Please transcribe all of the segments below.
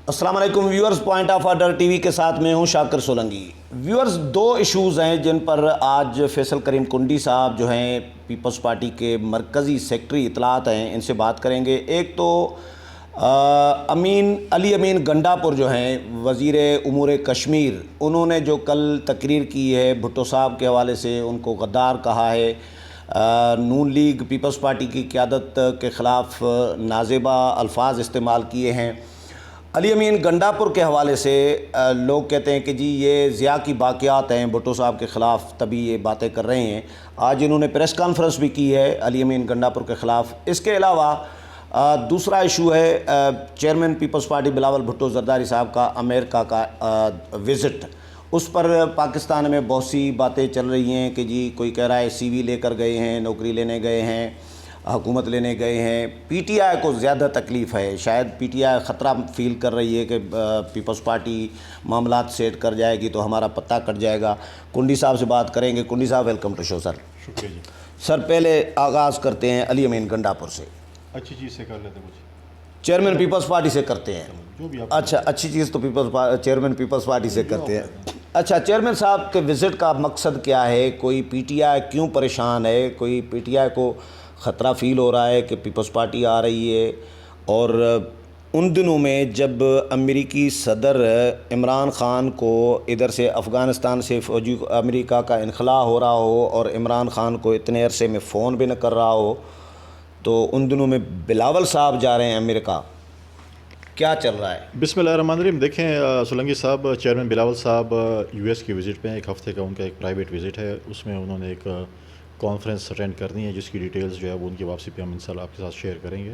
السلام علیکم viewers, point of order T V کے ساتھ میں ہوں شاکر سولنگی۔ ویورز، دو ایشوز ہیں جن پر آج فیصل کریم کنڈی صاحب جو ہیں پیپلز پارٹی کے مرکزی سیکرٹری اطلاعات ہیں، ان سے بات کریں گے۔ ایک تو علی امین گنڈا پور جو ہیں وزیر امور کشمیر، انہوں نے جو کل تقریر کی ہے بھٹو صاحب کے حوالے سے، ان کو غدار کہا ہے، نون لیگ پیپلز پارٹی کی قیادت کے خلاف نازیبہ الفاظ استعمال کیے ہیں۔ علی امین گنڈا پور کے حوالے سے لوگ کہتے ہیں کہ جی یہ ضیاء کی باقیات ہیں، بھٹو صاحب کے خلاف تبھی یہ باتیں کر رہے ہیں۔ آج انہوں نے پریس کانفرنس بھی کی ہے علی امین گنڈا پور کے خلاف۔ اس کے علاوہ دوسرا ایشو ہے chairman Peoples Party Bilawal Bhutto Zardari صاحب کا امریکہ کا وزٹ۔ اس پر پاکستان میں بہت سی باتیں چل رہی ہیں کہ جی کوئی کہہ رہا ہے سی وی لے کر گئے ہیں، نوکری لینے گئے ہیں، حکومت لینے گئے ہیں۔ پی ٹی آئی کو زیادہ تکلیف ہے، شاید پی ٹی آئی خطرہ فیل کر رہی ہے کہ پیپلز پارٹی معاملات سیٹ کر جائے گی تو ہمارا پتہ کٹ جائے گا۔ کنڈی صاحب سے بات کریں گے۔ کنڈی صاحب ویلکم ٹو شو سر۔ شکریہ جی۔ سر پہلے آغاز کرتے ہیں علی امین گنڈا پور سے۔ اچھی چیز سے کر لیتے کچھ، چیئرمین پیپلز پارٹی سے کرتے ہیں۔ جو بھی آپ اچھا، اچھی چیز تو چیئرمین پیپلز پارٹی سے کرتے ہیں۔ اچھا، چیئرمین صاحب کے وزٹ کا مقصد کیا ہے؟ کوئی پی ٹی آئی کیوں پریشان ہے؟ کوئی پی ٹی آئی کو خطرہ فیل ہو رہا ہے کہ پیپلز پارٹی آ رہی ہے؟ اور ان دنوں میں جب امریکی صدر عمران خان کو ادھر سے افغانستان سے فوجی امریکہ کا انخلاء ہو رہا ہو اور عمران خان کو اتنے عرصے میں فون بھی نہ کر رہا ہو، تو ان دنوں میں بلاول صاحب جا رہے ہیں امریکہ، کیا چل رہا ہے؟ بسم اللہ الرحمن الرحیم۔ دیکھیں سولنگی صاحب، چیئرمین بلاول صاحب یو ایس کی وزٹ پہ ہیں، ایک ہفتے کا ان کا ایک پرائیویٹ وزٹ ہے، اس میں انہوں نے ایک کانفرنس اٹینڈ کرنی ہے جس کی ڈیٹیلز جو ہے وہ ان کی واپسی پہ ہم انشاءاللہ آپ کے ساتھ شیئر کریں گے۔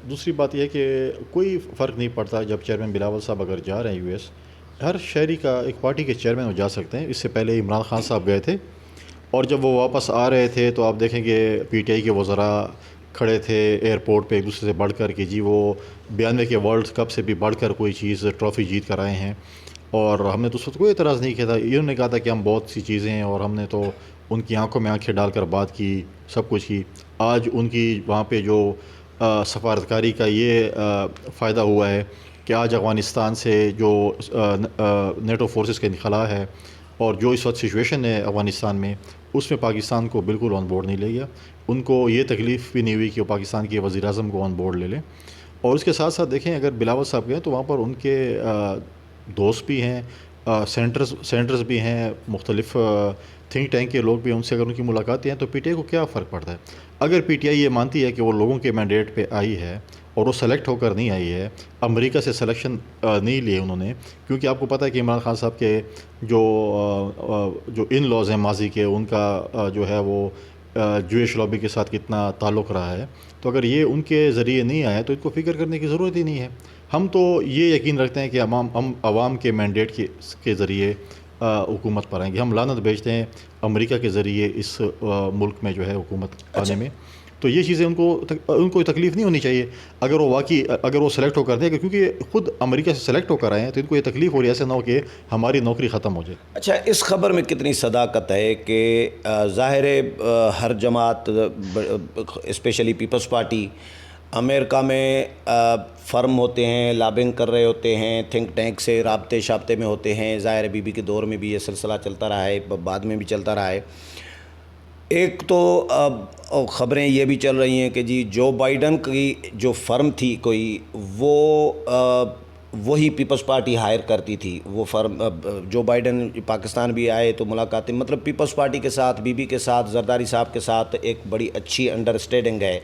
دوسری بات یہ ہے کہ کوئی فرق نہیں پڑتا جب چیئرمین بلاول صاحب اگر جا رہے ہیں یو ایس، ہر شہری کا ایک پارٹی کے چیئرمین وہ جا سکتے ہیں۔ اس سے پہلے عمران خان صاحب گئے تھے، اور جب وہ واپس آ رہے تھے تو آپ دیکھیں گے پی ٹی آئی کے وزراء کھڑے تھے ایئرپورٹ پہ ایک دوسرے سے بڑھ کر کہ جی وہ 92 کے ورلڈ کپ سے بھی بڑھ کر کوئی چیز ٹرافی جیت کر آئے ہیں، اور ہم نے تو اس وقت کوئی اعتراض نہیں کیا تھا۔ انہوں نے کہا تھا کہ ہم بہت سی چیزیں ہیں، اور ہم نے تو ان کی آنکھوں میں آنکھیں ڈال کر بات کی، سب کچھ کی۔ آج ان کی وہاں پہ جو سفارتکاری کا یہ فائدہ ہوا ہے کہ آج افغانستان سے جو نیٹو فورسز کا انخلاء ہے اور جو اس وقت سچویشن ہے افغانستان میں، اس میں پاکستان کو بالکل آن بورڈ نہیں لے گیا۔ ان کو یہ تکلیف بھی نہیں ہوئی کہ وہ پاکستان کے وزیر اعظم کو آن بورڈ لے لیں۔ اور اس کے ساتھ ساتھ دیکھیں اگر بلاول صاحب گئے تو وہاں پر ان کے دوست بھی ہیں، سینٹرز بھی ہیں، مختلف تھنک ٹینک کے لوگ بھی ہیں، ان سے اگر ان کی ملاقاتیں ہیں تو پی ٹی آئی کو کیا فرق پڑتا ہے؟ اگر پی ٹی آئی یہ مانتی ہے کہ وہ لوگوں کے مینڈیٹ پہ آئی ہے اور وہ سلیکٹ ہو کر نہیں آئی ہے، امریکہ سے سلیکشن نہیں لیے انہوں نے، کیونکہ آپ کو پتہ ہے کہ عمران خان صاحب کے جو ان لاز ہیں ماضی کے، ان کا جو ہے وہ جوئش لابی کے ساتھ کتنا تعلق رہا ہے، تو اگر یہ ان کے ذریعے نہیں آیا تو ان کو فکر کرنے کی ضرورت ہی نہیں ہے۔ ہم تو یہ یقین رکھتے ہیں کہ ہم عوام کے مینڈیٹ کے ذریعے حکومت پر آئیں گے۔ ہم لعنت بھیجتے ہیں امریکہ کے ذریعے اس ملک میں جو ہے حکومت آنے میں، تو یہ چیزیں ان کو تکلیف نہیں ہونی چاہیے اگر وہ اگر وہ سلیکٹ ہو کر دیں، کیونکہ خود امریکہ سے سلیکٹ ہو کر آئے ہیں تو ان کو یہ تکلیف ہو رہی ہے، ایسے نہ ہو کہ ہماری نوکری ختم ہو جائے۔ اچھا، اس خبر میں کتنی صداقت ہے کہ ظاہر ہر جماعت اسپیشلی پیپلز پارٹی امریکہ میں فرم ہوتے ہیں، لابنگ کر رہے ہوتے ہیں، تھنک ٹینک سے رابطے شابطے میں ہوتے ہیں، ظاہر بی بی کے دور میں بھی یہ سلسلہ چلتا رہا ہے، بعد میں بھی چلتا رہا ہے۔ ایک تو خبریں یہ بھی چل رہی ہیں کہ جی جو بائیڈن کی جو فرم تھی کوئی، وہی پیپلز پارٹی ہائر کرتی تھی وہ فرم۔ جو بائیڈن پاکستان بھی آئے تو ملاقاتیں، مطلب پیپلز پارٹی کے ساتھ، بی بی کے ساتھ، زرداری صاحب کے ساتھ ایک بڑی اچھی انڈرسٹینڈنگ ہے۔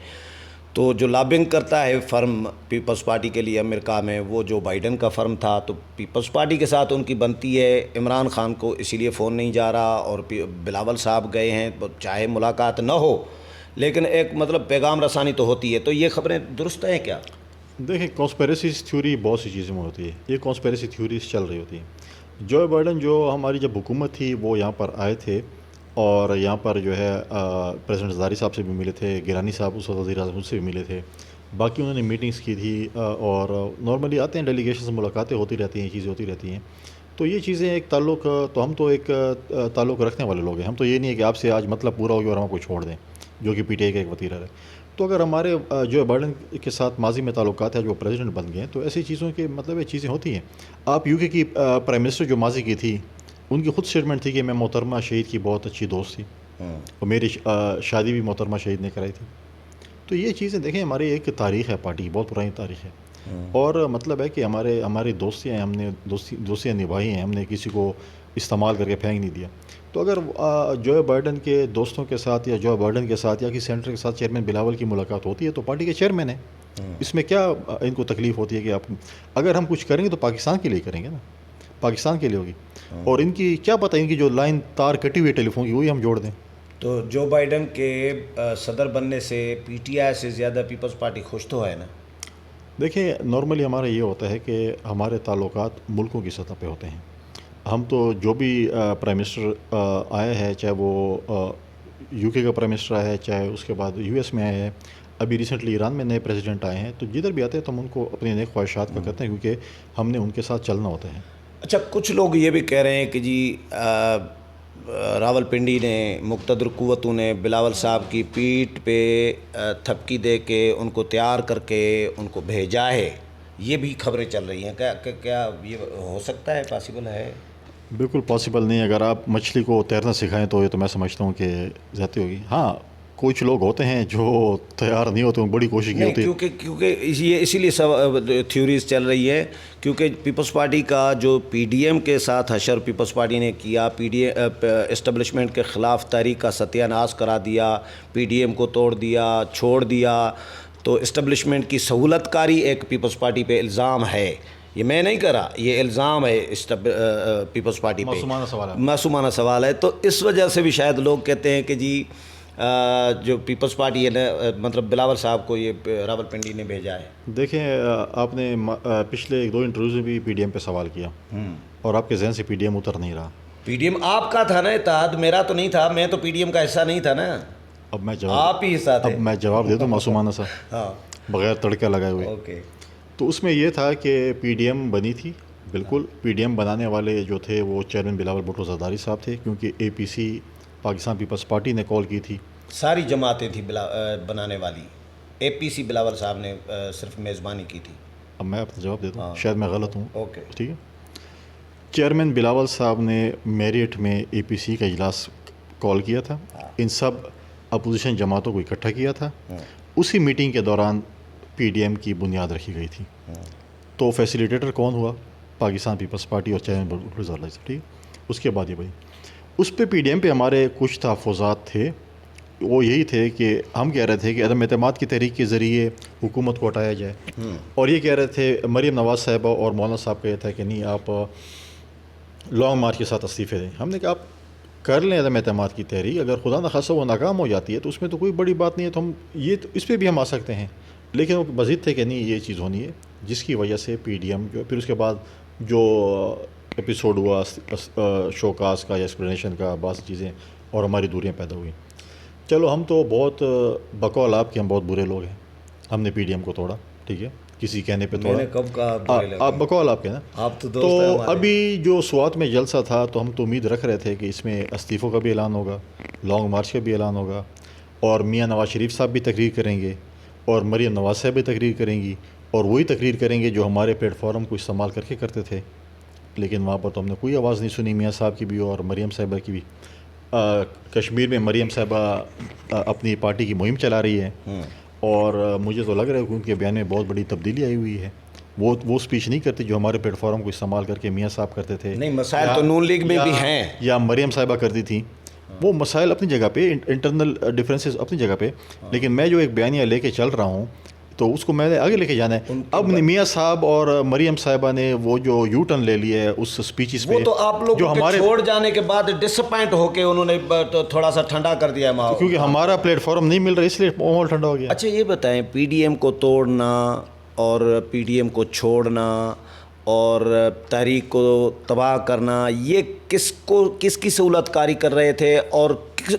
تو جو لابنگ کرتا ہے فرم پیپلز پارٹی کے لیے امریکہ میں، وہ جو بائیڈن کا فرم تھا، تو پیپلز پارٹی کے ساتھ ان کی بنتی ہے۔ عمران خان کو اسی لیے فون نہیں جا رہا، اور بلاول صاحب گئے ہیں، چاہے ملاقات نہ ہو لیکن ایک مطلب پیغام رسانی تو ہوتی ہے۔ تو یہ خبریں درست ہیں کیا؟ دیکھیں کانسپیریسی تھیوری بہت سی چیزوں میں ہوتی ہے، یہ کانسپیریسی تھیوریز چل رہی ہوتی ہیں۔ جو بائیڈن جو ہماری جب حکومت تھی وہ یہاں پر آئے تھے، اور یہاں پر جو ہے پریزیڈنٹ زرداری صاحب سے بھی ملے تھے، گیلانی صاحب اس وقت وزیر اعظم سے بھی ملے تھے، باقی انہوں نے میٹنگز کی تھی، اور نارملی آتے ہیں ڈیلیگیشن سے، ملاقاتیں ہوتی رہتی ہیں، چیزیں ہوتی رہتی ہیں۔ تو یہ چیزیں ایک تعلق، تو ہم تو ایک تعلق رکھنے والے لوگ ہیں، ہم تو یہ نہیں ہے کہ آپ سے آج مطلب پورا ہو گیا اور ہم کو چھوڑ دیں، جو کہ پی ٹی آئی کا ایک وتیرہ ہے۔ تو اگر ہمارے جو بائیڈن کے ساتھ ماضی میں تعلقات ہیں جو پریزیڈنٹ بن گئے ہیں تو ایسی چیزوں کے مطلب یہ چیزیں ہوتی ہیں. آپ یو کے کی پرائم منسٹر جو ماضی کی تھی ان کی خود اسٹیٹمنٹ تھی کہ میں محترمہ شہید کی بہت اچھی دوست تھی اور میری شادی بھی محترمہ شہید نے کرائی تھی. تو یہ چیزیں دیکھیں ہماری ایک تاریخ ہے پارٹی کی، بہت پرانی تاریخ ہے. اور مطلب ہے کہ ہماری دوستیاں ہیں، ہم نے دوستیاں نبھائی ہیں، ہم نے کسی کو استعمال کر کے پھینک نہیں دیا. تو اگر جو بائیڈن کے دوستوں کے ساتھ یا جو بائیڈن کے ساتھ یا کسی سینیٹر کے ساتھ چیئرمین بلاول کی ملاقات ہوتی ہے تو پارٹی کے چیئرمین ہیں، اس میں کیا ان کو تکلیف ہوتی ہے کہ آپ اگر ہم کچھ کریں گے تو پاکستان کے لیے کریں گے نا، پاکستان کے لیے ہوگی. اور ان کی کیا پتہ ان کی جو لائن تار کٹی ہوئی ہے ٹیلی فون کی وہی ہم جوڑ دیں. تو جو بائیڈن کے صدر بننے سے پی ٹی آئی سے زیادہ پیپلز پارٹی خوش تو ہے نا؟ دیکھیں نارملی ہمارا یہ ہوتا ہے کہ ہمارے تعلقات ملکوں کی سطح پہ ہوتے ہیں. ہم تو جو بھی پرائم منسٹر آیا ہے، چاہے وہ یو کے کا پرائم منسٹر آیا ہے، چاہے اس کے بعد یو ایس میں آیا ہے، ابھی ریسنٹلی ایران میں نئے پریزیڈنٹ آئے ہیں، تو جدھر بھی آتے ہیں تو ہم ان کو اپنی نئے خواہشات کا کرتے ہیں کیونکہ ہم نے ان کے ساتھ چلنا ہوتا ہے. اچھا، کچھ لوگ یہ بھی کہہ رہے ہیں کہ جی راول پنڈی نے، مقتدر قوتوں نے بلاول صاحب کی پیٹھ پہ تھپکی دے کے ان کو تیار کر کے ان کو بھیجا ہے. یہ بھی خبریں چل رہی ہیں، کیا یہ ہو سکتا ہے، پاسبل ہے؟ بالکل پاسبل نہیں. اگر آپ مچھلی کو تیرنا سکھائیں تو یہ تو میں سمجھتا ہوں کہ زیادتی ہوگی. ہاں کچھ لوگ ہوتے ہیں جو تیار نہیں ہوتے، بڑی کوشش کی ہوتی ہے. کیونکہ اسی لیے تھیوریز چل رہی ہے کیونکہ پیپلز پارٹی کا جو پی ڈی ایم کے ساتھ حشر پیپلز پارٹی نے کیا، اسٹیبلشمنٹ کے خلاف تحریک کا ستیہ ناش کرا دیا، پی ڈی ایم کو توڑ دیا، چھوڑ دیا. تو اسٹیبلشمنٹ کی سہولت کاری ایک پیپلز پارٹی پہ الزام ہے. یہ میں نہیں کر رہا، یہ الزام ہے پیپلز پارٹی پہ، معصومانہ سوال ہے. تو اس وجہ سے بھی شاید لوگ کہتے ہیں کہ جی جو پیپلز پارٹی ہے نا، مطلب بلاول صاحب کو یہ راول پنڈی نے بھیجا ہے. دیکھیں آپ نے پچھلے 1-2 انٹرویوز میں بھی پی ڈی ایم پہ سوال کیا اور آپ کے ذہن سے پی ڈی ایم اتر نہیں رہا. پی ڈی ایم آپ کا تھا نا اتحاد، میرا تو نہیں تھا، میں تو پی ڈی ایم کا حصہ نہیں تھا نا. اب میں آپ ہی حصہ تھے. اب میں جواب دے دوں معصومانہ سا، ہاں بغیر تڑکا لگائے ہوئے. اوکے. تو اس میں یہ تھا کہ پی ڈی ایم بنی تھی، بالکل. پی ڈی ایم بنانے والے جو تھے وہ چیئرمین بلاول بھٹو زرداری صاحب تھے، کیونکہ اے پی سی پاکستان پیپلز پارٹی نے کال کی تھی. ساری جماعتیں تھی بنانے والی، اے پی سی بلاول صاحب نے صرف میزبانی کی تھی. اب میں اپنا جواب دیتا ہوں، شاید میں غلط ہوں. اوکے ٹھیک ہے. چیئرمین بلاول صاحب نے میریٹ میں اے پی سی کا اجلاس کال کیا تھا، ان سب اپوزیشن جماعتوں کو اکٹھا کیا تھا. اسی میٹنگ کے دوران پی ڈی ایم کی بنیاد رکھی گئی تھی. تو فیسیلیٹیٹر کون ہوا؟ پاکستان پیپلز پارٹی اور چیئرمین بھٹو زرداری صاحب. ٹھیک. اس کے بعد یہ بھائی اس پہ پی ڈی ایم پہ ہمارے کچھ تحفظات تھے. وہ یہی تھے کہ ہم کہہ رہے تھے کہ عدم اعتماد کی تحریک کے ذریعے حکومت کو ہٹایا جائے، اور یہ کہہ رہے تھے مریم نواز صاحبہ اور مولانا صاحب کا یہ تھا کہ نہیں آپ لانگ مارچ کے ساتھ استعفے دیں. ہم نے کہا آپ کر لیں عدم اعتماد کی تحریک، اگر خدا نخواستہ وہ ناکام ہو جاتی ہے تو اس میں تو کوئی بڑی بات نہیں ہے، تو ہم یہ اس پہ بھی ہم آ سکتے ہیں. لیکن وہ مزید تھے کہ نہیں یہ چیز ہونی ہے، جس کی وجہ سے پی ڈی ایم جو پھر اس کے بعد جو ایپیسوڈ ہوا شو کاز کا یا ایکسپلینیشن کا، بعض چیزیں اور ہماری دوریاں پیدا ہوئیں. چلو ہم تو بہت بقول آپ کے ہم بہت برے لوگ ہیں، ہم نے پی ڈی ایم کو توڑا. ٹھیک ہے، کسی کہنے پہ توڑا. میں نے کب کہا آپ بقول آپ کے نا، آپ تو دوست ہیں ہمارے. تو ابھی جو سوات میں جلسہ تھا تو ہم تو امید رکھ رہے تھے کہ اس میں استعفوں کا بھی اعلان ہوگا، لانگ مارچ کا بھی اعلان ہوگا، اور میاں نواز شریف صاحب بھی تقریر کریں گے، اور مریم نواز صاحب بھی تقریر کریں گی، اور وہی تقریر کریں گے جو ہمارے پلیٹ فارم کو استعمال کر کے کرتے تھے. لیکن وہاں پر تو ہم نے کوئی آواز نہیں سنی میاں صاحب کی بھی اور مریم صاحبہ کی بھی. کشمیر میں مریم صاحبہ اپنی پارٹی کی مہم چلا رہی ہے، اور مجھے تو لگ رہا ہے کہ ان کے بیان میں بہت بڑی تبدیلی آئی ہوئی ہے. وہ اسپیچ نہیں کرتی جو ہمارے پلیٹ فارم کو استعمال کر کے میاں صاحب کرتے تھے. نہیں، مسائل تو نون لیگ میں بھی ہیں، یا مریم صاحبہ کرتی تھیں. وہ مسائل اپنی جگہ پہ، انٹرنل ڈفرینسز اپنی جگہ پہ، لیکن میں جو ایک بیانیہ لے کے چل رہا ہوں تو اس کو میں نے آگے لے کے جانا ہے. اب میاں صاحب اور مریم صاحبہ نے وہ جو یو ٹرن لے لیا ہے اس اسپیچز پہ، وہ تو آپ لوگ جو ہمارے چھوڑ جانے کے بعد ڈس اپوائنٹ ہو کے انہوں نے تھوڑا سا ٹھنڈا کر دیا ماحول، کیونکہ ہمارا پلیٹ فارم نہیں مل رہا اس لیے ماحول ٹھنڈا ہو گیا. اچھا یہ بتائیں، پی ڈی ایم کو توڑنا اور پی ڈی ایم کو چھوڑنا اور تحریک کو تباہ کرنا، یہ کس کی سہولت کاری کر رہے تھے اور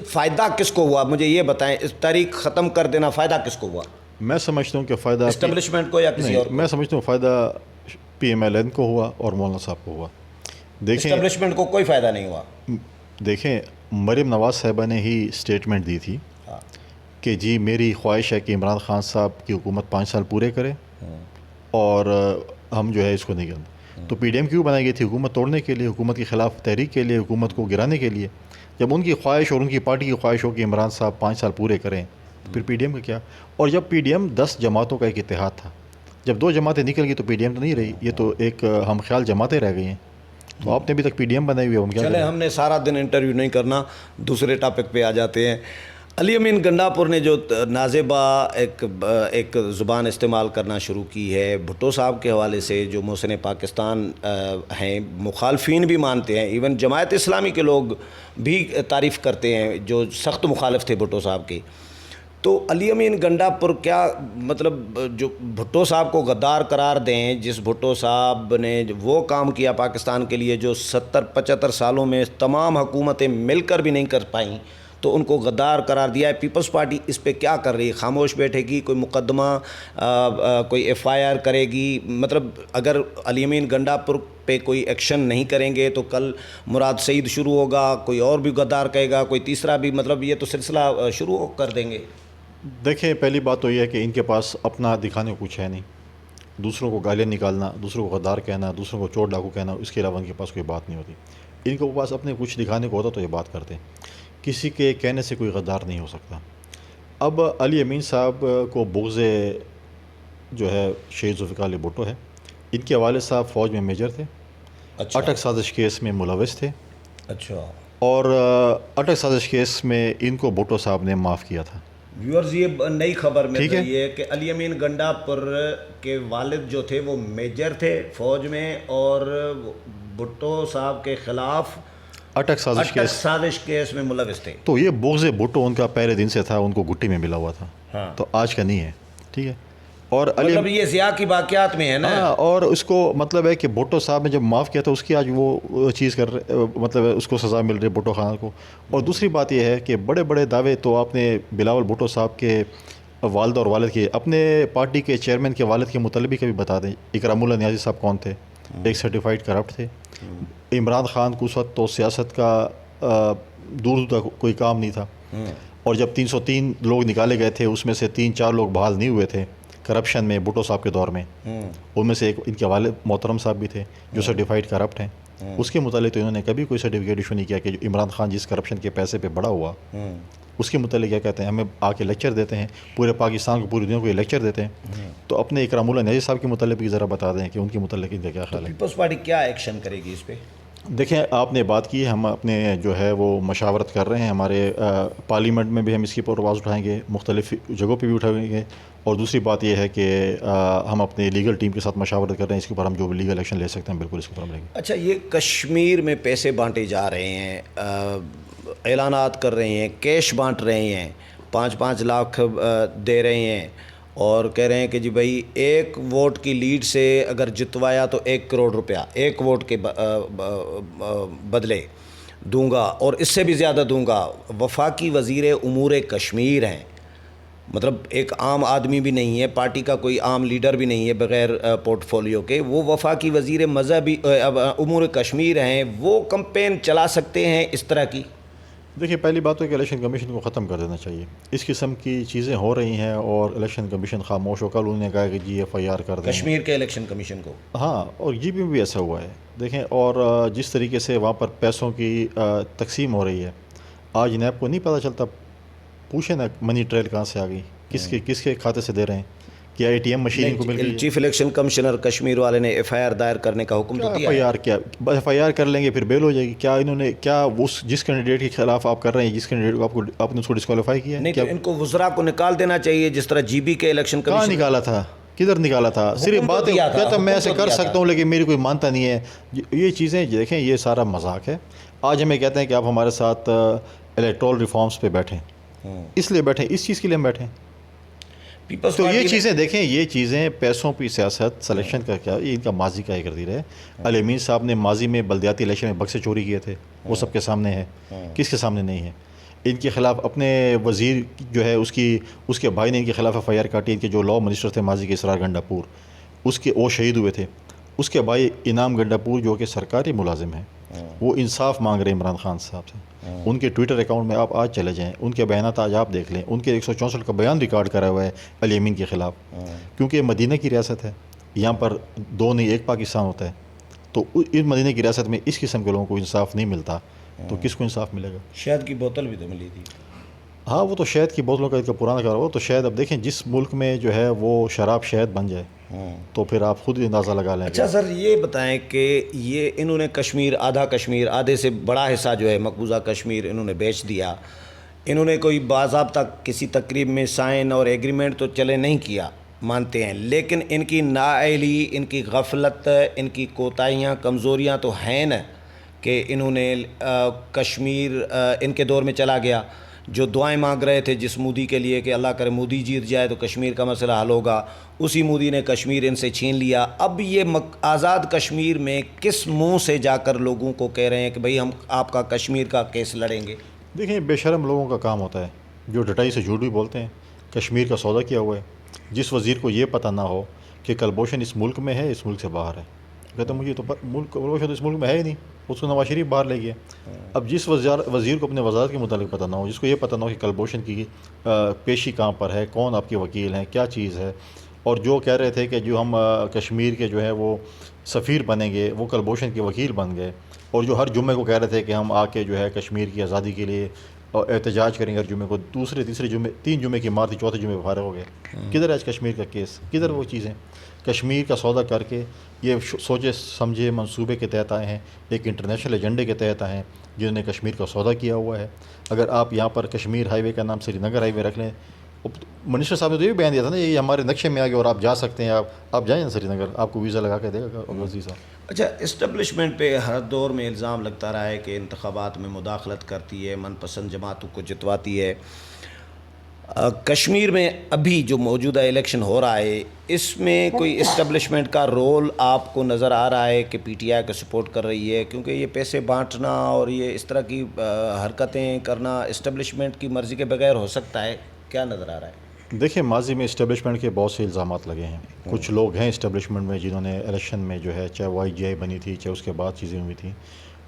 فائدہ کس کو ہوا؟ مجھے یہ بتائیں، اس تحریک ختم کر دینا فائدہ کس کو ہوا؟ میں سمجھتا ہوں کہ فائدہ اسٹیبلشمنٹ کو یا کسی اور کو؟ میں سمجھتا ہوں فائدہ پی ایم ایل این کو ہوا اور مولانا صاحب کو ہوا. دیکھیں اسٹیبلشمنٹ کو کوئی فائدہ نہیں ہوا. دیکھیں مریم نواز صاحبہ نے ہی اسٹیٹمنٹ دی تھی کہ جی میری خواہش ہے کہ عمران خان صاحب کی حکومت 5 سال پورے کرے اور ہم جو ہے اس کو نہیں کریں. تو پی ڈی ایم کیوں بنائی گئی تھی؟ حکومت توڑنے کے لیے، حکومت کے خلاف تحریک کے لیے، حکومت کو گرانے کے لیے. جب ان کی خواہش اور ان کی پارٹی کی خواہش ہو کہ عمران صاحب 5 سال پورے کریں تو پھر پی ڈی ایم کا کیا؟ اور جب پی ڈی ایم 10 جماعتوں کا ایک اتحاد تھا، جب 2 جماعتیں نکل گئی تو پی ڈی ایم تو نہیں رہی، یہ تو ایک ہم خیال جماعتیں رہ گئی ہیں. تو آپ نے ابھی تک پی ڈی ایم بنائی ہوئی ہے، ہم کیا چلیں کریں؟ ہم نے سارا دن انٹرویو نہیں کرنا، دوسرے ٹاپک پہ آ جاتے ہیں. علی امین گنڈا پور نے جو نازیبا ایک زبان استعمال کرنا شروع کی ہے بھٹو صاحب کے حوالے سے، جو محسن پاکستان ہیں، مخالفین بھی مانتے ہیں، ایون جماعت اسلامی کے لوگ بھی تعریف کرتے ہیں جو سخت مخالف تھے بھٹو صاحب کے. تو علی امین گنڈا پور کیا مطلب جو بھٹو صاحب کو غدار قرار دیں، جس بھٹو صاحب نے وہ کام کیا پاکستان کے لیے جو 70-75 سالوں میں تمام حکومتیں مل کر بھی نہیں کر پائیں، تو ان کو غدار قرار دیا ہے. پیپلز پارٹی اس پہ کیا کر رہی ہے؟ خاموش بیٹھے گی؟ کوئی مقدمہ کوئی ایف آئی آر کرے گی؟ مطلب اگر علی امین گنڈا پور پہ کوئی ایکشن نہیں کریں گے تو کل مراد سعید شروع ہوگا، کوئی اور بھی غدار کہے گا، کوئی تیسرا بھی، مطلب یہ تو سلسلہ شروع کر دیں گے. دیکھیں پہلی بات تو یہ ہے کہ ان کے پاس اپنا دکھانے کو کچھ ہے نہیں. دوسروں کو گالیاں نکالنا، دوسروں کو غدار کہنا، دوسروں کو چور ڈاکو کہنا، اس کے علاوہ ان کے پاس کوئی بات نہیں ہوتی. ان کے پاس اپنے کچھ دکھانے کو ہوتا تو یہ بات کرتے. کسی کے کہنے سے کوئی غدار نہیں ہو سکتا. اب علی امین صاحب کو بغض جو ہے شہید ذوالفقار علی بھٹو ہے. ان کے والد صاحب فوج میں میجر تھے، اچھا اٹک سازش کیس میں ملوث تھے، اچھا. اور اٹک سازش کیس میں ان کو بھٹو صاحب نے معاف کیا تھا. ویورز یہ نئی خبر مل ٹھیک ہے. رہی ہے کہ علی امین گنڈا پور کے والد جو تھے وہ میجر تھے فوج میں، اور بھٹو صاحب کے خلاف اٹک سازش کیس، سازش کیس میں ملوث تھے. تو یہ بغض بھٹو ان کا پہلے دن سے تھا، ان کو گٹی میں ملا ہوا تھا. ہاں، تو آج کا نہیں ہے. ٹھیک ہے. اور مطلب یہ ضیاء کی باقیات میں ہے نا. ہاں، اور اس کو مطلب ہے کہ بھٹو صاحب نے جب معاف کیا تھا اس کی آج وہ چیز کر رہے، مطلب اس کو سزا مل رہی ہے بھٹو خان کو. اور دوسری بات یہ ہے کہ بڑے بڑے دعوے تو آپ نے بلاول بھٹو صاحب کے والد اور والد کے، اپنے پارٹی کے چیئرمین کے والد کے متعلق بھی کبھی بتا دیں. اکرام اللہ نیازی صاحب کون تھے؟ ایک سرٹیفائڈ کرپٹ تھے. عمران خان کو اس وقت تو سیاست کا دور تک کوئی کام نہیں تھا. اور جب 303 لوگ نکالے گئے تھے اس میں سے 3-4 لوگ بحال نہیں ہوئے تھے کرپشن میں بھٹو صاحب کے دور میں. ان میں سے ایک ان کے والد محترم صاحب بھی تھے جو سرٹیفائڈ کرپٹ ہیں. اس کے متعلق تو انہوں نے کبھی کوئی سرٹیفکیٹ ایشو نہیں کیا کہ جو عمران خان جس کرپشن کے پیسے پہ بڑا ہوا اس کے متعلق کیا کہتے ہیں. ہمیں آ کے لیکچر دیتے ہیں، پورے پاکستان کو، پوری دنیا کو یہ لیکچر دیتے ہیں. تو اپنے اکرام اللہ نیازی صاحب کے متعلق بھی ذرا بتا دیں کہ ان کے متعلق ان کا کیا خیال ہے. پیپلز پارٹی کیا ایکشن کرے گی اس پہ؟ دیکھیں آپ نے بات کی، ہم اپنے جو ہے وہ مشاورت کر رہے ہیں. ہمارے پارلیمنٹ میں بھی ہم اس کی پر آواز اٹھائیں گے، مختلف جگہوں پہ بھی اٹھائیں گے. اور دوسری بات یہ ہے کہ ہم اپنے لیگل ٹیم کے ساتھ مشاورت کر رہے ہیں. اس کے اوپر ہم جو بھی لیگل ایکشن لے سکتے ہیں بالکل اس کے اوپر ہم لیں گے. اچھا، یہ کشمیر میں پیسے بانٹے جا رہے ہیں، اعلانات کر رہے ہیں، کیش بانٹ رہے ہیں، 5-5 لاکھ دے رہے ہیں، اور کہہ رہے ہیں کہ جی بھائی 1 ووٹ کی لیڈ سے اگر جتوایا تو 1 کروڑ روپیہ 1 ووٹ کے بدلے دوں گا، اور اس سے بھی زیادہ دوں گا. وفاقی وزیر امور کشمیر ہیں، مطلب ایک عام آدمی بھی نہیں ہے، پارٹی کا کوئی عام لیڈر بھی نہیں ہے بغیر پورٹ فولیو کے، وہ وفاقی وزیر مذہبی امور کشمیر ہیں. وہ کمپین چلا سکتے ہیں اس طرح کی؟ دیکھیے پہلی بات تو کہ الیکشن کمیشن کو ختم کر دینا چاہیے. اس قسم کی چیزیں ہو رہی ہیں اور الیکشن کمیشن خاموش ہو. کل انہوں نے کہا کہ جی ایف آئی آر کر دیں کشمیر کے الیکشن کمیشن کو. ہاں، اور جی پی میں بھی ایسا ہوا ہے. دیکھیں، اور جس طریقے سے وہاں پر پیسوں کی تقسیم ہو رہی ہے، آج نیب کو نہیں پتہ چلتا. پوچھیں نا منی ٹریل کہاں سے آ گئی، کس کے کھاتے سے دے رہے ہیں. کہ آئی ٹی ایم مشین کو مل گئی. چیف الیکشن کمیشنر کشمیر والے نے ایف آئی آر دائر کرنے کا حکم تو دیا. ایف آئی آر کیا؟ ایف آئی آر کر لیں گے پھر بیل ہو جائے گی. کیا انہوں نے کیا اس جس کینڈیڈیٹ کے خلاف آپ کر رہے ہیں، جس کینڈیڈیٹ کو آپ نے اس کو ڈسکوالیفائی کیا ہے؟ نہیں تو ان کو وزراء کو نکال دینا چاہیے جس طرح جی بی کے الیکشن کہاں کمیشن. نکالا تھا؟ کدھر نکالا تھا؟ صرف بات کہتا میں ایسے کر سکتا ہوں لیکن میری کوئی مانتا نہیں ہے. یہ چیزیں دیکھیں، یہ سارا مذاق ہے. آج ہمیں کہتے ہیں کہ آپ ہمارے ساتھ الیکٹرول ریفارمز پہ بیٹھیں، اس لیے بیٹھیں، اس چیز کے لیے ہم بیٹھیں. تو یہ چیزیں دیکھیں، یہ چیزیں پیسوں کی سیاست، سلیکشن کا کیا، یہ ان کا ماضی کا کر دی رہے. علی امین صاحب نے ماضی میں بلدیاتی الیکشن میں بکسے چوری کیے تھے، وہ سب کے سامنے ہے. کس کے سامنے نہیں ہے؟ ان کے خلاف اپنے وزیر جو ہے اس کے بھائی نے ان کے خلاف ایف آئی آر کاٹی. ان کے جو لا منسٹر تھے ماضی کے، اسرار گنڈا پور، وہ شہید ہوئے تھے. اس کے بھائی انعام گنڈا پور جو کہ سرکاری ملازم ہیں، وہ انصاف مانگ رہے ہیں عمران خان صاحب سے. ان کے ٹویٹر اکاؤنٹ میں آپ آج چلے جائیں, ان کے بیانات آج آپ دیکھ لیں. ان کے 164 کا بیان ریکارڈ کرا ہوا ہے علی امین کے خلاف, کیونکہ یہ مدینہ کی ریاست ہے, یہاں پر دو نہیں ایک پاکستان ہوتا ہے. تو اس مدینہ کی ریاست میں اس قسم کے لوگوں کو انصاف نہیں ملتا, تو کس کو انصاف ملے گا؟ شہد کی بوتل بھی تو ملی تھی. ہاں وہ تو شہد کی بوتلوں کا ایک پرانا کارو, تو شاید اب دیکھیں جس ملک میں جو ہے وہ شراب شہد بن جائے تو پھر آپ خود ہی اندازہ لگا لیں. اچھا سر یہ بتائیں کہ یہ انہوں نے کشمیر آدھے سے بڑا حصہ جو ہے مقبوضہ کشمیر انہوں نے بیچ دیا. انہوں نے کوئی باضابطہ کسی تقریب میں سائن اور ایگریمنٹ تو چلے نہیں کیا, مانتے ہیں, لیکن ان کی نااہلی, ان کی غفلت, ان کی کوتاہیاں, کمزوریاں تو ہیں نا کہ انہوں نے کشمیر ان کے دور میں چلا گیا. جو دعائیں مانگ رہے تھے جس مودی کے لیے کہ اللہ کرے مودی جیت جائے تو کشمیر کا مسئلہ حل ہوگا, اسی مودی نے کشمیر ان سے چھین لیا. اب یہ آزاد کشمیر میں کس منہ سے جا کر لوگوں کو کہہ رہے ہیں کہ بھئی ہم آپ کا کشمیر کا کیس لڑیں گے؟ دیکھیں بے شرم لوگوں کا کام ہوتا ہے جو ڈٹائی سے جھوٹ بھی بولتے ہیں. کشمیر کا سودا کیا ہوا ہے. جس وزیر کو یہ پتہ نہ ہو کہ کلبھوشن اس ملک میں ہے, اس ملک سے باہر ہے, کہتے مجھے تو کلبھوشن تو اس ملک میں ہے ہی نہیں, اس کو نواز شریف باہر لے گیا. اب جس وزیر کو اپنے وزارت کے متعلق پتہ نہ ہو, جس کو یہ پتہ نہ ہو کہ کلبھوشن کی پیشی کہاں پر ہے, کون آپ کے وکیل ہیں, کیا چیز ہے, اور جو کہہ رہے تھے کہ جو ہم کشمیر کے جو ہے وہ سفیر بنیں گے وہ کلبھوشن کے وکیل بن گئے, اور جو ہر جمعے کو کہہ رہے تھے کہ ہم آ کے جو ہے کشمیر کی آزادی کے لیے احتجاج کریں گے ہر جمعے کو, دوسرے تیسرے جمعے 3 جمعے کی مارتی, چوتھے جمعے پہ فارغ ہو گئے. کدھر ہے آج کشمیر کا کیس, کدھر وہ چیزیں؟ کشمیر کا سودا کر کے یہ سوچے سمجھے منصوبے کے تحت آئے ہیں, ایک انٹرنیشنل ایجنڈے کے تحت آئے ہیں جنہوں نے کشمیر کا سودا کیا ہوا ہے. اگر آپ یہاں پر کشمیر ہائی وے کا نام سری نگر ہائی وے رکھ لیں, منسٹر صاحب نے تو یہ بھی بیان دیا تھا نا یہ ہمارے نقشے میں آ گیا اور آپ جا سکتے ہیں, آپ جائیں نا سری نگر, آپ کو ویزا لگا کے دے گا وزیر صاحب. اچھا اسٹیبلشمنٹ پہ ہر دور میں الزام لگتا رہا ہے کہ انتخابات میں مداخلت کرتی ہے, من پسند جماعتوں کو جتواتی ہے. کشمیر میں ابھی جو موجودہ الیکشن ہو رہا ہے اس میں کوئی اسٹیبلشمنٹ کا رول آپ کو نظر آ رہا ہے کہ پی ٹی آئی کو سپورٹ کر رہی ہے؟ کیونکہ یہ پیسے بانٹنا اور یہ اس طرح کی حرکتیں کرنا اسٹیبلشمنٹ کی مرضی کے بغیر ہو سکتا ہے, کیا نظر آ رہا ہے؟ دیکھیں ماضی میں اسٹیبلشمنٹ کے بہت سے الزامات لگے ہیں. کچھ لوگ ہیں اسٹیبلشمنٹ میں جنہوں نے الیکشن میں جو ہے چاہے وائی جی آئی بنی تھی چاہے اس کے بعد چیزیں ہوئی تھیں,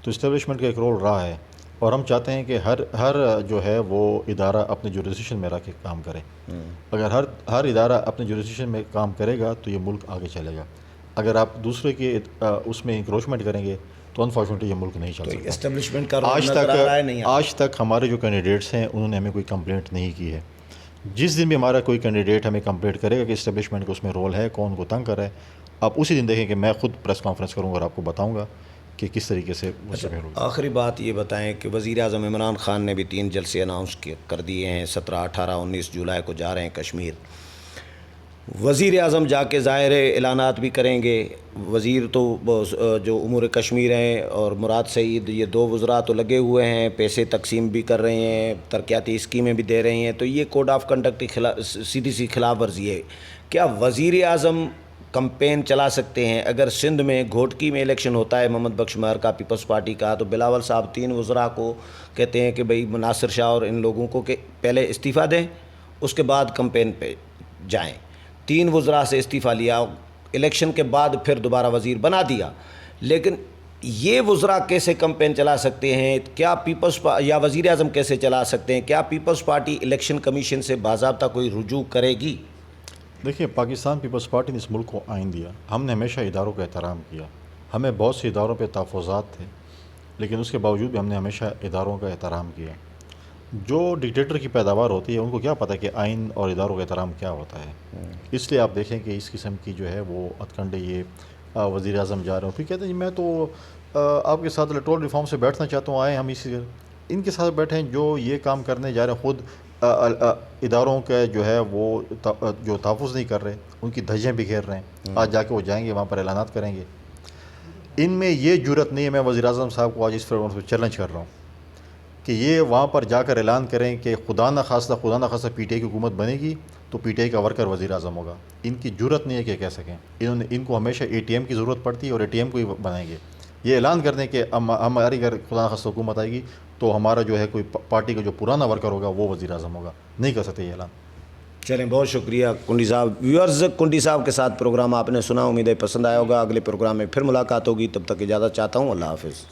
تو اسٹیبلشمنٹ کا ایک رول رہا ہے, اور ہم چاہتے ہیں کہ ہر جو ہے وہ ادارہ اپنے جورسڈکشن میں رہ کے کام کرے. اگر ہر ادارہ اپنے جورسڈکشن میں کام کرے گا تو یہ ملک آگے چلے گا. اگر آپ دوسرے کے اس میں انکروچمنٹ کریں گے تو انفارچونیٹلی یہ ملک نہیں چل سکتا. اسٹیبلشمنٹ کا رول نظر آ رہا ہے نہیں؟ آج تک ہمارے جو کینڈیڈیٹس ہیں انہوں نے ہمیں کوئی کمپلینٹ نہیں کی ہے. جس دن بھی ہمارا کوئی کینڈیڈیٹ ہمیں کمپلینٹ کرے گا کہ اسٹیبلشمنٹ کا اس میں رول ہے, کون کو تنگ کر رہا ہے, آپ اسی دن دیکھیں کہ میں خود پریس کانفرنس کروں گا اور آپ کو بتاؤں گا کہ کس طریقے سے. آخری بات یہ بتائیں کہ وزیر اعظم عمران خان نے بھی 3 جلسے اناؤنس کر دیے ہیں, 17, 18, 19 جولائی کو جا رہے ہیں کشمیر. وزیر اعظم جا کے ظاہر اعلانات بھی کریں گے. وزیر تو جو امور کشمیر ہیں اور مراد سعید, یہ 2 وزراء تو لگے ہوئے ہیں, پیسے تقسیم بھی کر رہے ہیں, ترقیاتی اسکیمیں بھی دے رہے ہیں, تو یہ کوڈ آف کنڈکٹ کی سیدھی سی خلاف ورزی ہے. کیا وزیر اعظم کمپین چلا سکتے ہیں؟ اگر سندھ میں گھوٹکی میں الیکشن ہوتا ہے محمد بخش مہر کا پیپلز پارٹی کا, تو بلاول صاحب 3 وزراء کو کہتے ہیں کہ بھئی ناصر شاہ اور ان لوگوں کو کہ پہلے استعفیٰ دیں اس کے بعد کمپین پہ جائیں. 3 وزراء سے استعفیٰ لیا, الیکشن کے بعد پھر دوبارہ وزیر بنا دیا. لیکن یہ وزراء کیسے کمپین چلا سکتے ہیں؟ کیا یا وزیر اعظم کیسے چلا سکتے ہیں؟ کیا پیپلز پارٹی الیکشن کمیشن سے باضابطہ کوئی رجوع کرے گی؟ دیکھیے پاکستان پیپلز پارٹی نے اس ملک کو آئین دیا. ہم نے ہمیشہ اداروں کا احترام کیا. ہمیں بہت سے اداروں پہ تحفظات تھے, لیکن اس کے باوجود بھی ہم نے ہمیشہ اداروں کا احترام کیا. جو ڈکٹیٹر کی پیداوار ہوتی ہے ان کو کیا پتہ کہ آئین اور اداروں کا احترام کیا ہوتا ہے. اس لیے آپ دیکھیں کہ اس قسم کی جو ہے وہ ہتھکنڈے یہ وزیر اعظم جا رہے ہوں, پھر کہتے ہیں میں تو آپ کے ساتھ الیکٹورل ریفارم سے بیٹھنا چاہتا ہوں, آئے ہم ان کے ساتھ بیٹھیں جو یہ کام کرنے جا رہے ہیں. خود اداروں کے جو ہے وہ جو تحفظ نہیں کر رہے, ان کی دھجیں بکھیر رہے ہیں. آج جا کے وہ جائیں گے وہاں پر اعلانات کریں گے. ان میں یہ جرت نہیں ہے. میں وزیر اعظم صاحب کو آج اس پروگرام سے چیلنج کر رہا ہوں کہ یہ وہاں پر جا کر اعلان کریں کہ خدا نہ خواستہ پی ٹی آئی کی حکومت بنے گی تو پی ٹی آئی کا ورکر وزیر اعظم ہوگا. ان کی جرت نہیں ہے کہ کہہ سکیں. ان کو ہمیشہ اے ٹی ایم کی ضرورت پڑتی ہے اور اے ٹی ایم کو ہی بنائیں گے. یہ اعلان کر دیں کہ ہماری اگر خدا نہ خواستہ حکومت آئے گی تو ہمارا جو ہے کوئی پارٹی کا جو پرانا ورکر ہوگا وہ وزیر اعظم ہوگا. نہیں کر سکتے یہ اعلان. چلیں, بہت شکریہ کنڈی صاحب. ویورز, کنڈی صاحب کے ساتھ پروگرام آپ نے سنا, امید ہے پسند آیا ہوگا. اگلے پروگرام میں پھر ملاقات ہوگی, تب تک اجازت چاہتا ہوں. اللہ حافظ.